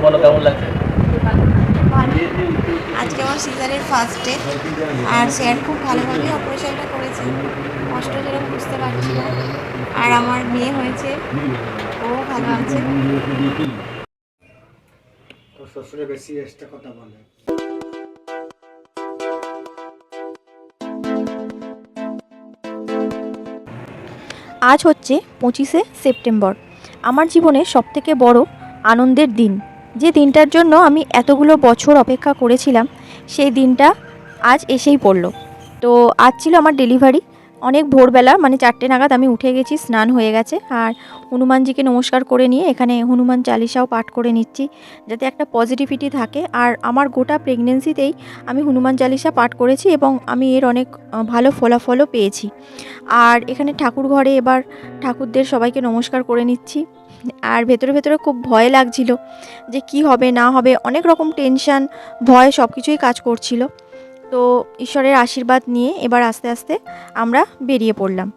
বলো কেমন লাগছে? আজকে আমার সিজারের ফার্স্ট ডে, আর স্যার খুব ভালোভাবে অপারেশনটা করেছে, কষ্ট যেরকম বুঝতে পারছি না। আর আমার মেয়ে হয়েছে, ও ভালো আছে। তো শ্বশুরে বেশি এক্সট্রা কথা বলে। আজ হচ্ছে 25শে সেপ্টেম্বর, আমার জীবনের সবথেকে বড় আনন্দের দিন। যে দিনটার জন্য আমি এতগুলো বছর অপেক্ষা করেছিলাম, সেই দিনটা আজ এসেই পড়ল। তো আজ ছিল আমার ডেলিভারি। অনেক ভোরবেলা, মানে 4টে নাগাদ আমি উঠে গেছি, স্নান হয়ে গেছে, আর হনুমানজিকে নমস্কার করে নিয়ে এখানে হনুমান চালিসাও পাঠ করে নিচ্ছি, যাতে একটা পজিটিভিটি থাকে। আর আমার গোটা প্রেগনেন্সিতেই আমি হনুমান চালিসা পাঠ করেছি এবং আমি এর অনেক ভালো ফলাফলও পেয়েছি। আর এখানে ঠাকুর ঘরে এবার ঠাকুরদের সবাইকে নমস্কার করে নিচ্ছি। আর ভেতরে ভেতরে খুব ভয় লাগছিল যে কি হবে না হবে, অনেক রকম টেনশান, ভয় সব কিছুই কাজ করছিল। তো ঈশ্বরের আশীর্বাদ নিয়ে এবার আস্তে আস্তে আমরা বেরিয়ে পড়লাম।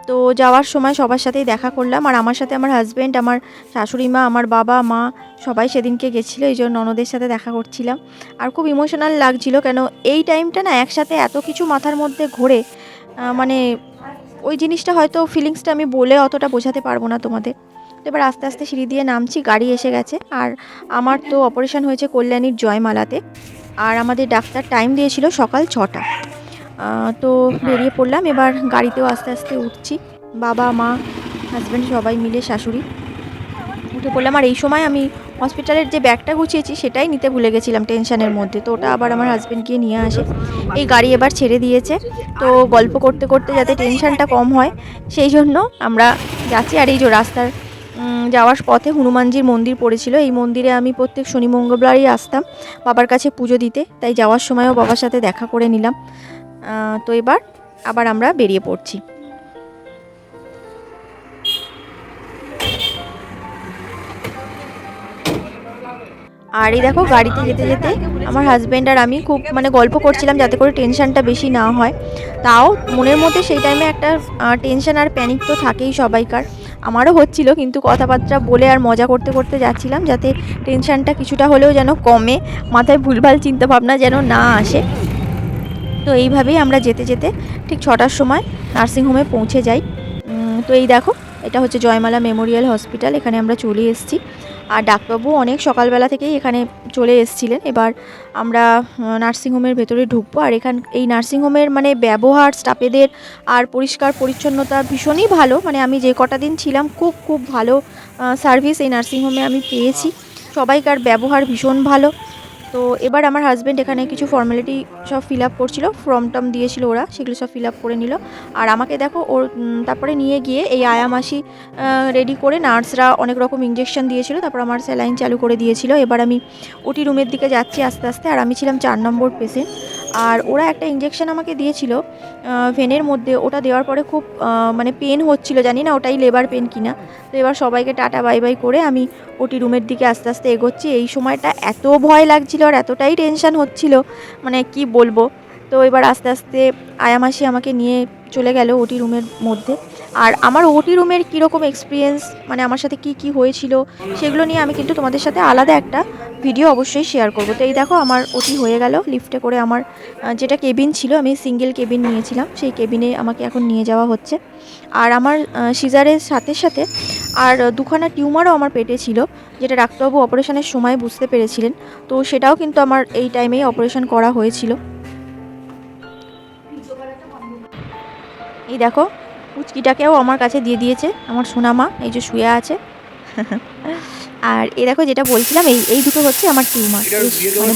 তো যাওয়ার সময় সবার সাথেই দেখা করলাম, আর আমার সাথে আমার হাজব্যান্ড, আমার শাশুড়ি মা, আমার বাবা মা সবাই সেদিনকে গেছিলো, এই জন্য ননদের সাথে দেখা করছিলাম। আর খুব ইমোশনাল লাগছিল, কেন এই টাইমটা না একসাথে এত কিছু মাথার মধ্যে ঘোরে, মানে ওই জিনিসটা হয়তো ফিলিংসটা আমি বলে অতটা বোঝাতে পারবো না তোমাদের। তো এবার আস্তে আস্তে সিঁড়ি দিয়ে নামছি, গাড়ি এসে গেছে। আর আমার তো অপারেশন হয়েছে কল্যাণীর জয়মালাতে, আর আমাদের ডাক্তার টাইম দিয়েছিল সকাল 6টা। তো বেরিয়ে পড়লাম, এবার গাড়িতেও আস্তে আস্তে উঠছি, বাবা মা হাজব্যান্ড সবাই মিলে, শাশুড়ি উঠে পড়লাম। আর এই সময় আমি হসপিটালের যে ব্যাগটা গুছিয়েছি সেটাই নিতে ভুলে গেছিলাম টেনশানের মধ্যে, তো ওটা আবার আমার হাজব্যান্ড গিয়ে নিয়ে আসে। এই গাড়ি এবার ছেড়ে দিয়েছে, তো গল্প করতে করতে যাতে টেনশানটা কম হয় সেই জন্য আমরা যাচ্ছি। আর এই যে রাস্তার যাওয়ার পথে হনুমানজির মন্দির পড়েছিল, এই মন্দিরে আমি প্রত্যেক শনি মঙ্গলবারই আসতাম বাবার কাছে পুজো দিতে, তাই যাওয়ার সময়ও বাবার সাথে দেখা করে নিলাম। তো এবার আবার আমরা বেরিয়ে পড়ছি। আর এই দেখো গাড়িতে যেতে যেতে আমার হাজব্যান্ড আর আমি খুব গল্প করছিলাম যাতে করে টেনশানটা বেশি না হয়। তাও মনের মধ্যে সেই টাইমে একটা টেনশান আর প্যানিক তো থাকেই সবাইকার, আমারও হচ্ছিল, কিন্তু কথাবার্তা বলে আর মজা করতে করতে যাচ্ছিলাম যাতে টেনশানটা কিছুটা হলেও যেন কমে, মাথায় ভুলভাল চিন্তাভাবনা যেন না আসে। তো এইভাবেই আমরা যেতে যেতে ঠিক 6টার সময় নার্সিংহোমে পৌঁছে যাই। তো এই দেখো, এটা হচ্ছে জয়মালা মেমোরিয়াল হসপিটাল, এখানে আমরা চলে এসেছি। আর ডাক্তারবাবু অনেক সকালবেলা থেকেই এখানে চলে এসেছিলেন। এবার আমরা নার্সিংহোমের ভেতরে ঢুকবো। আর এই নার্সিংহোমের ব্যবহার স্টাফেদের আর পরিষ্কার পরিচ্ছন্নতা ভীষণই ভালো, আমি যে কটা দিন ছিলাম খুব খুব ভালো সার্ভিস এই নার্সিংহোমে আমি পেয়েছি, সবাইকার ব্যবহার ভীষণ ভালো। তো এবার আমার হাজব্যান্ড এখানে কিছু ফর্মালিটি সব ফিল আপ করছিল, ফর্ম টর্ম দিয়েছিল ওরা, সেগুলো সব ফিল আপ করে নিল। আর আমাকে দেখো ওর তারপরে নিয়ে গিয়ে এই আয়ামাসি রেডি করে নার্সরা অনেক রকম ইঞ্জেকশন দিয়েছিল, তারপর আমার স্যালাইন চালু করে দিয়েছিল। এবার আমি ওটি রুমের দিকে যাচ্ছি আস্তে আস্তে, আর আমি ছিলাম 4 নম্বর পেশেন্ট। আর ওরা একটা ইঞ্জেকশন আমাকে দিয়েছিল ভেনের মধ্যে, ওটা দেওয়ার পরে খুব পেন হচ্ছিল, জানি না ওটাই লেবার পেন কিনা। তো এবার সবাইকে টাটা বাই বাই করে আমি ওটি রুমের দিকে আস্তে আস্তে এগোচ্ছি। এই সময়টা এত ভয় লাগছিল আর এতটাই টেনশান হচ্ছিল, কি বলবো। তো এবার আস্তে আস্তে আয়ামাসি আমাকে নিয়ে চলে গেল ওটি রুমের মধ্যে। আর আমার ওটি রুমের কীরকম এক্সপিরিয়েন্স, আমার সাথে কি হয়েছিল সেগুলো নিয়ে আমি কিন্তু তোমাদের সাথে আলাদা একটা ভিডিও অবশ্যই শেয়ার করব। তো এই দেখো আমার ওটি হয়ে গেল, লিফটে করে আমার যেটা কেবিন ছিল, আমি সিঙ্গেল কেবিন নিয়েছিলাম, সেই কেবিনে আমাকে এখন নিয়ে যাওয়া হচ্ছে। আর আমার সিজারের সাথে সাথে আর 2খানা টিউমারও আমার পেটে ছিল, যেটা ডাক্তারবাবু অপারেশনের সময় বুঝতে পেরেছিলেন। তো সেটাও কিন্তু আমার এই টাইমেই অপারেশন করা হয়েছিল। এই দেখো পুচকিটাকেও আমার কাছে দিয়ে দিয়েছে আমার সোনামা, এই যে শুয়ে আছে। আর এই দেখো যেটা বলছিলাম, এই দুটো হচ্ছে আমার টিউমার,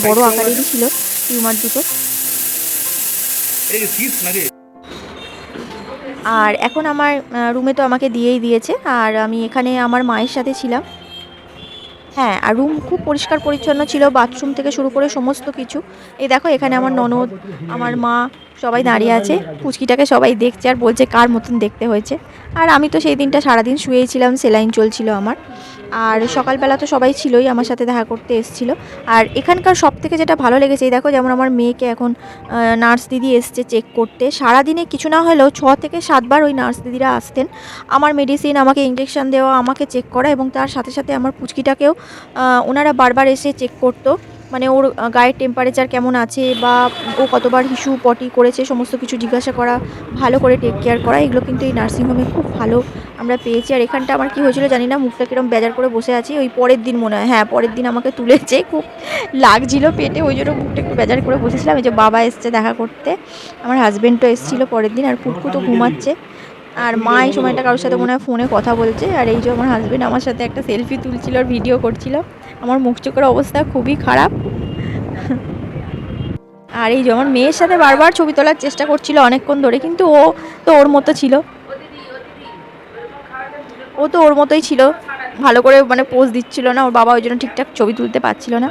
বড় আকারেরই ছিল টিউমার দুটো। আর এখন আমার রুমে তো আমাকে দিয়েই দিয়েছে, আর আমি এখানে আমার মায়ের সাথে ছিলাম। হ্যাঁ, আর রুম খুব পরিষ্কার পরিচ্ছন্ন ছিল, বাথরুম থেকে শুরু করে সমস্ত কিছু। এই দেখো এখানে আমার ননদ, আমার মা সবাই দাঁড়িয়ে আছে, পুচকিটাকে সবাই দেখছে আর বলছে কার মতন দেখতে হয়েছে। আর আমি তো সেই দিনটা সারাদিন শুয়েই ছিলাম, সেলাইন চলছিল আমার। আর সকালবেলা তো সবাই ছিলই, আমার সাথে দেখা করতে এসেছিলো। আর এখানকার সব থেকে যেটা ভালো লেগেছে, এই দেখো যেমন আমার মেয়েকে এখন নার্স দিদি এসছে চেক করতে। সারাদিনে কিছু না হলেও 6 থেকে 7 বার ওই নার্স দিদিরা আসতেন, আমার মেডিসিন, আমাকে ইঞ্জেকশন দেওয়া, আমাকে চেক করা, এবং তার সাথে সাথে আমার পুচকিটাকেও ওনারা বারবার এসে চেক করতো। মানে ওর গায়ের টেম্পারেচার কেমন আছে, বা ও কতবার হিসু পটি করেছে, সমস্ত কিছু জিজ্ঞাসা করা, ভালো করে টেক কেয়ার করা। এগুলো কিন্তু এই নার্সিংহোমে খুব ভালো আমরা পেয়েছি। আর এখানটা আমার কী হয়েছিল জানি না, মুখটা কিরম বেজার করে বসে আছি। ওই পরের দিন মনে হয়, হ্যাঁ পরের দিন আমাকে তুলেছে, খুব লাগছিল পেটে, ওই জন্য মুখটা একটু বেজার করে বসেছিলাম। এই যে বাবা এসছে দেখা করতে, আমার হাজব্যান্ডও এসেছিলো পরের দিন, আর পুটকু তো ঘুমাচ্ছে। আর মা এই সময়টা কারোর সাথে মনে হয় ফোনে কথা বলছে। আর এই যে আমার হাজব্যান্ড আমার সাথে একটা সেলফি তুলছিল আর ভিডিও করছিল। আমার মুখ চোখের অবস্থা খুবই খারাপ। আর এই যে আমার মেয়ের সাথে বারবার ছবি তোলার চেষ্টা করছিল অনেকক্ষণ ধরে, কিন্তু ও তো ওর মতো ছিল, ও তো ওর মতোই ছিল, ভালো করে মানে পোজ দিচ্ছিল না, ওর বাবা ওই জন্য ঠিকঠাক ছবি তুলতে পারছিল না।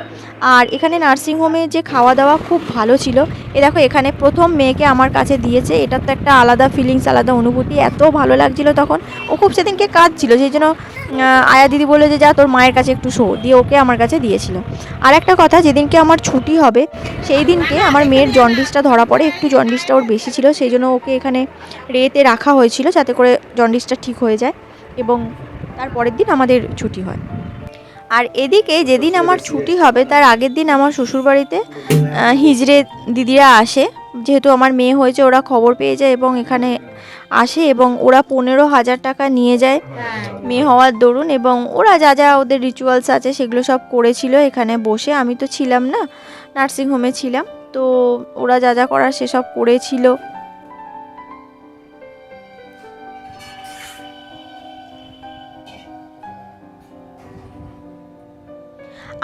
আর এখানে নার্সিংহোমে যে খাওয়া দাওয়া খুব ভালো ছিল। এ দেখো এখানে প্রথম মেয়েকে আমার কাছে দিয়েছে, এটা তো একটা আলাদা ফিলিংস, আলাদা অনুভূতি, এত ভালো লাগছিল তখন। ও খুব সেদিনকে কাঁদছিল, সেই জন্য আয়া দিদি বলে যে যা তোর মায়ের কাছে একটু শো, দিয়ে ওকে আমার কাছে দিয়েছিল। আর একটা কথা, যেদিনকে আমার ছুটি হবে সেই দিনকে আমার মেয়ের জন্ডিসটা ধরা পড়ে, একটু জন্ডিসটা ওর বেশি ছিল, সেই জন্য ওকে এখানে রেতে রাখা হয়েছিল যাতে করে জন্ডিসটা ঠিক হয়ে যায়, এবং তারপরের দিন আমাদের ছুটি হয়। আর এদিকে যেদিন আমার ছুটি হবে তার আগের দিন আমার শ্বশুরবাড়িতে হিজড়ে দিদিরা আসে, যেহেতু আমার মেয়ে হয়েছে ওরা খবর পেয়ে যায় এবং এখানে আসে, এবং ওরা 15,000 টাকা নিয়ে যায় মেয়ে হওয়ার দরুন, এবং ওরা যা যা ওদের রিচুয়ালস আছে সেগুলো সব করেছিল এখানে বসে। আমি তো ছিলাম না, নার্সিংহোমে ছিলাম, তো ওরা যা যা করার সেসব করেছিল।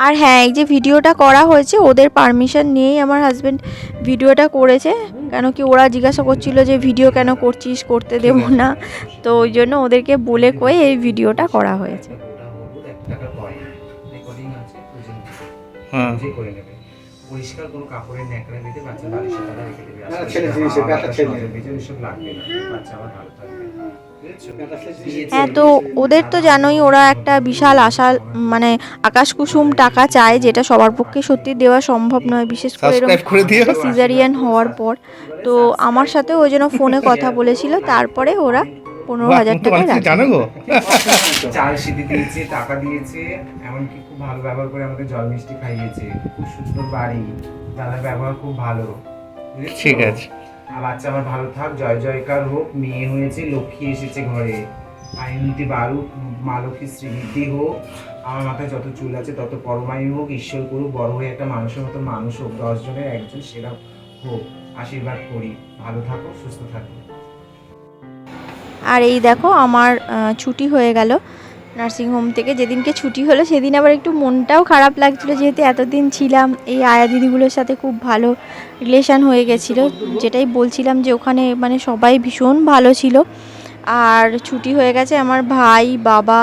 আর হ্যাঁ, এই যে ভিডিওটা করা হয়েছে ওদের পারমিশন নিয়েই আমার হাজব্যান্ড ভিডিওটা করেছে, কেন কি ওরা জিজ্ঞাসা করছিল যে ভিডিও কেন করছিস, করতে দেব না, তো ওই জন্য ওদেরকে বলে কয়ে এই ভিডিওটা করা হয়েছে। পরিষ্কার কোনো কাপড়ের ন্যাকড়া দিতে বাচ্চা বালিশে তারা রেখে দেবে, ছেলে জিনিস ব্যাটা ছেলে এসব লাগবে না, বাচ্চা আমার ভালো থাকবে। হ্যাঁ, তো ওদের তো জানোই ওরা একটা বিশাল আশা, মানে আকাশ কুসুম টাকা চায়, যেটা সবার পক্ষে সত্যি দেওয়া সম্ভব নয়, বিশেষ করে সিজারিয়ান হওয়ার পর। তো আমার সাথে ওই জন্য ফোনে কথা বলেছিল, তারপরে ওরা 15,000 টাকা রাখে। চাল সিদ্ধি দিয়েছে, টাকা দিয়েছে, এমনকি খুব ভালো ব্যবহার করে আমাদের জল মিষ্টি খাইয়েছে, খুব সুন্দর বাড়ি, দাদার ব্যবহার খুব ভালো। ঠিক আছে, আর বাচ্চা আমার ভালো থাক, জয় জয়কার হোক, মেয়ে হয়েছে, লক্ষ্মী এসেছে ঘরে, আইনতি বারুক, মা লক্ষ্মী শ্রীবৃদ্ধি হোক, আমার মাথায় যত চুল আছে তত পরমায়ু হোক, ঈশ্বর করুক, বড় হয়ে একটা মানুষের মতো মানুষ হোক, 10 জনের একজন সেরা হোক, আশীর্বাদ করি, ভালো থাকো, সুস্থ থাকো। আর এই দেখো আমার ছুটি হয়ে গেল নার্সিংহোম থেকে। যেদিনকে ছুটি হলো সেদিন আবার একটু মনটাও খারাপ লাগছিলো, যেহেতু এতদিন ছিলাম, এই আয়া দিদিগুলোর সাথে খুব ভালো রিলেশান হয়ে গেছিলো, যেটাই বলছিলাম যে ওখানে মানে সবাই ভীষণ ভালো ছিল। আর ছুটি হয়ে গেছে, আমার ভাই, বাবা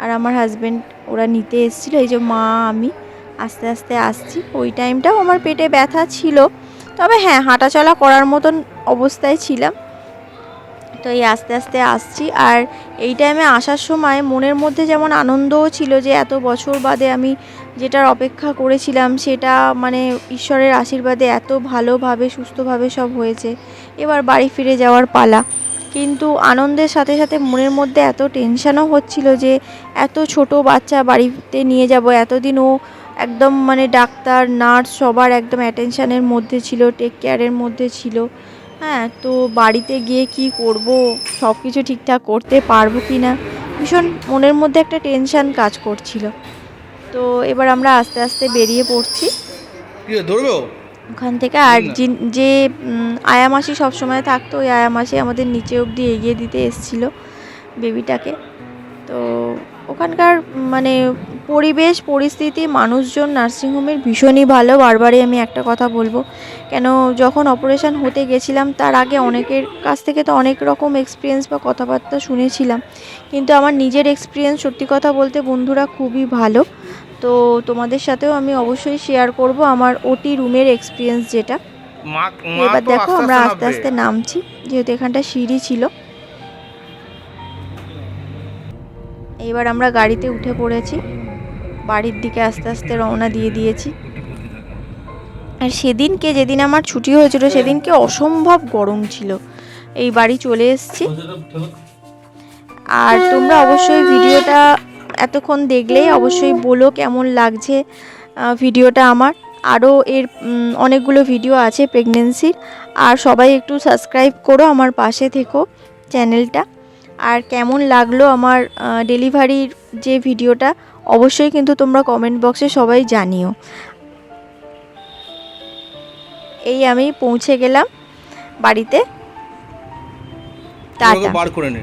আর আমার হাজব্যান্ড ওরা নিতে এসেছিলো, এই যে মা আমি আস্তে আস্তে আসছি। ওই টাইমটাও আমার পেটে ব্যথা ছিল, তবে হ্যাঁ হাঁটাচলা করার মতন অবস্থায় ছিলাম, তো এই আস্তে আস্তে আসছি। আর এই টাইমে আসার সময় মনের মধ্যে যেমন আনন্দও ছিল যে এত বছর বাদে আমি যেটার অপেক্ষা করেছিলাম সেটা মানে ঈশ্বরের আশীর্বাদে এত ভালোভাবে সুস্থভাবে সব হয়েছে, এবার বাড়ি ফিরে যাওয়ার পালা। কিন্তু আনন্দের সাথে সাথে মনের মধ্যে এত টেনশানও হচ্ছিল যে এত ছোট বাচ্চা বাড়িতে নিয়ে যাব, এতদিন ও একদম মানে ডাক্তার নার্স সবার একদম অ্যাটেনশানের মধ্যে ছিল, টেক কেয়ারের মধ্যে ছিল। হ্যাঁ, তো বাড়িতে গিয়ে কি করব, সব কিছু ঠিকঠাক করতে পারবো কি না, ভীষণ মনের মধ্যে একটা টেনশান কাজ করছিল। তো এবার আমরা আস্তে আস্তে বেরিয়ে পড়ছি ওখান থেকে। আর যে আয়া মাসি সবসময় থাকতো, ওই আয়া মাসি আমাদের নিচে অবধি এগিয়ে দিতে এসেছিলো বেবিটাকে। তো ওখানকার মানে পরিবেশ পরিস্থিতি মানুষজন নার্সিংহোমের ভীষণই ভালো। বারবারই আমি একটা কথা বলবো, কেন যখন অপারেশন হতে গেছিলাম তার আগে অনেকের কাছ থেকে তো অনেক রকম এক্সপিরিয়েন্স বা কথাবার্তা শুনেছিলাম, কিন্তু আমার নিজের এক্সপিরিয়েন্স সত্যি কথা বলতে বন্ধুরা খুবই ভালো। তো তোমাদের সাথেও আমি অবশ্যই শেয়ার করব আমার ওটি রুমের এক্সপিরিয়েন্স যেটা। এবার দেখো আমরা আস্তে আস্তে নামছি, যেহেতু এখানটা সিঁড়ি ছিল। এইবার আমরা গাড়িতে উঠে পড়েছি, বাড়ির দিকে আস্তে আস্তে রওনা দিয়ে দিয়েছি। আর সেদিনকে, যেদিন আমার ছুটি হয়েছিল, সেদিনকে অসম্ভব গরম ছিল। এই বাড়ি চলে এসেছি। আর তোমরা অবশ্যই ভিডিওটা এতক্ষণ দেখলেই অবশ্যই বলো কেমন লাগছে ভিডিওটা আমার। আরও এর অনেকগুলো ভিডিও আছে প্রেগনেন্সির। আর সবাই একটু সাবস্ক্রাইব করো, আমার পাশে থেকো চ্যানেলটা। আর কেমন লাগলো আমার ডেলিভারির যে ভিডিওটা অবশ্যই কিন্তু তোমরা কমেন্ট বক্সে সবাই জানিও। এই আমি পৌঁছে গেলাম বাড়িতে। টাটা। বার করে নে।